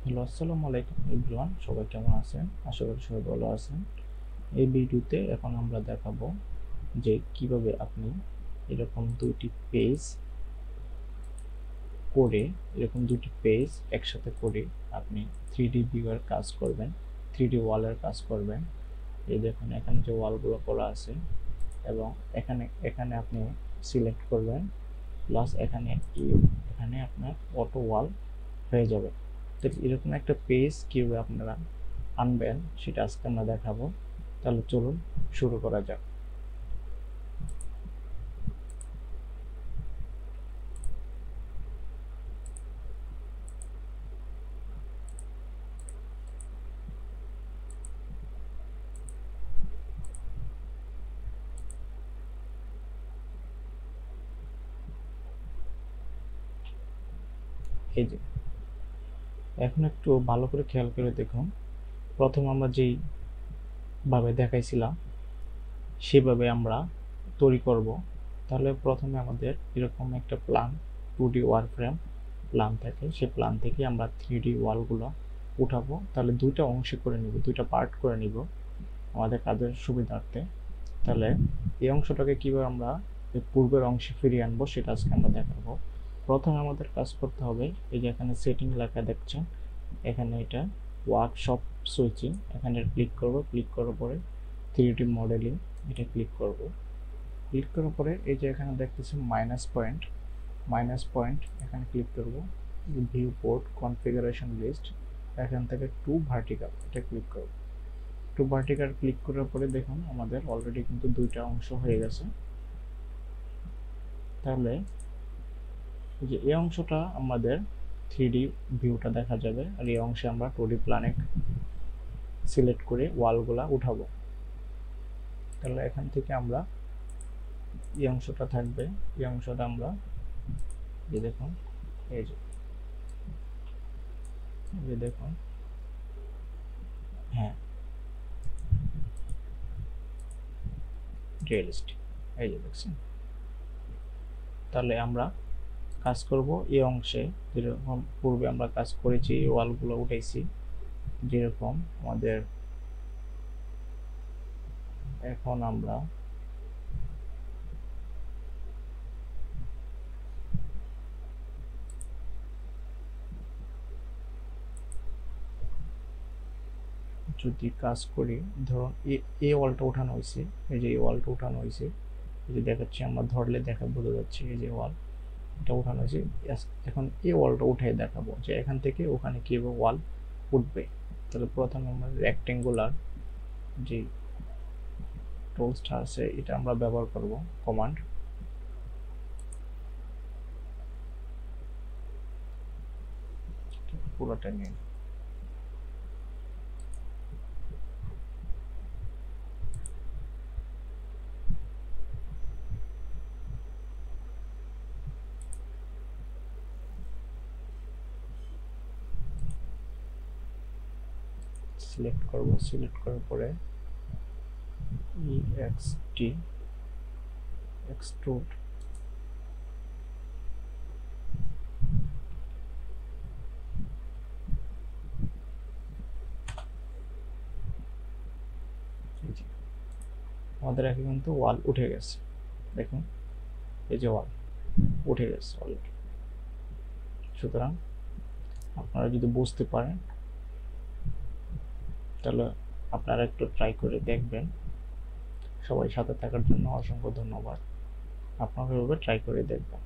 Hello, আসসালামু আলাইকুম everyone. সবাই কেমন আছেন? আশা করি সবাই ভালো আছেন। এই ভিডিওতে এখন আমরা দেখাবো যে কিভাবে আপনি এরকম দুটি পেজ একসাথে করে আপনি 3D ভিউয়ের কাজ করবেন, 3D ওয়ালের কাজ করবেন। এই দেখুন এখানে যে ওয়ালগুলো করা আছে এবং এখানে এখানে আপনি সিলেক্ট করবেন, প্লাস এখানে আপনার অটো ওয়াল হয়ে যাবে। তো এরকম একটা পেজ কিভাবে আপনারা আনবেন সেটা আজকে আমরা দেখাবো। তাহলে চলুন শুরু করা যাক। এই যে এখন একটু ভালো করে খেয়াল করে দেখুন, প্রথম আমরা যেই ভাবে দেখাইছিলাম সেভাবে আমরা তৈরি করব। তাহলে প্রথমে আমাদের এরকম একটা plan, 2D war frame plan থাকে, সেই প্ল্যান থেকে আমরা 3D ওয়ালগুলো উঠাবো। তাহলে দুইটা অংশে করে নিব, দুইটা পার্ট করে নিব আমাদের কাজের সুবিধার্থে। তাহলে এই অংশটাকে কিভাবে আমরা পূর্বের অংশে ফিরিয়ে আনবো সেটা আজকে আমরা দেখাবো। প্রথমে আমাদের কাজ করতে হবে, এই যে এখানে সেটিং লেখা দেখছেন, এখানে এটা ওয়ার্কশপ সুইচিং, এখানে ক্লিক করব। ক্লিক করার পরে 3D মডেলিং এটা ক্লিক করব। ক্লিক করার পরে এই যে এখানে দেখতেছেন মাইনাস পয়েন্ট এখানে ক্লিক করব। ভিউ পোর্ট কনফিগারেশন লিস্ট, এখান থেকে টু ভার্টিক্যাল এটা ক্লিক করব। টু ভার্টিক্যাল ক্লিক করার পরে দেখুন আমাদের অলরেডি কিন্তু দুইটা অংশ হয়ে গেছে। তাহলে যে এই অংশটা আমাদের 3D ভিউটা দেখা যাবে, আর এই অংশে আমরা 2D প্ল্যানে সিলেক্ট করে ওয়ালগুলা উঠাবো। তাহলে এখান থেকে আমরা এই অংশটা থাকবে, এই অংশটা আমরা এই দেখুন, এই যে দেখুন, হ্যাঁ রিয়েলিস্টিক, এই যে দেখছেন। তাহলে আমরা কাজ করব এই অংশে যেরকম পূর্বে আমরা কাজ করেছি, ওয়ালগুলো উঠাইছি যেরকম আমাদের। এখন আমরা যদি কাজ করি, ধরুন এই ওয়ালটা উঠানো হয়েছে, এই যে এই ওয়ালটা উঠানো হয়েছে, এই যে দেখাচ্ছি, আমরা ধরলে বোঝা যাচ্ছে এই যে ওয়াল এটা উঠানো হয়েছে। এখন এই ওয়ালটা উঠে দেখাবো যে এখান থেকে ওখানে কিভাবে ওয়াল উঠবে। তাহলে প্রথমে আমরা রেক্টেঙ্গুলার যে টুলসটা আছে এটা আমরা ব্যবহার করব, কমান্ড পুরোটা নিয়ে সিলেক্ট করব। সিলেক্ট করার পরে EXT এক্সট্রুড, আমাদের এখন কিন্তু ওয়াল উঠে গেছে। দেখুন এই যে ওয়াল উঠে গেছে অলরেডি। সুতরাং আপনারা যদি বুঝতে পারেন তাহলে আপনারা একটু ট্রাই করে দেখবেন। সবাই সাথে থাকার জন্য অসংখ্য ধন্যবাদ। আপনারা এভাবে ট্রাই করে দেখবেন।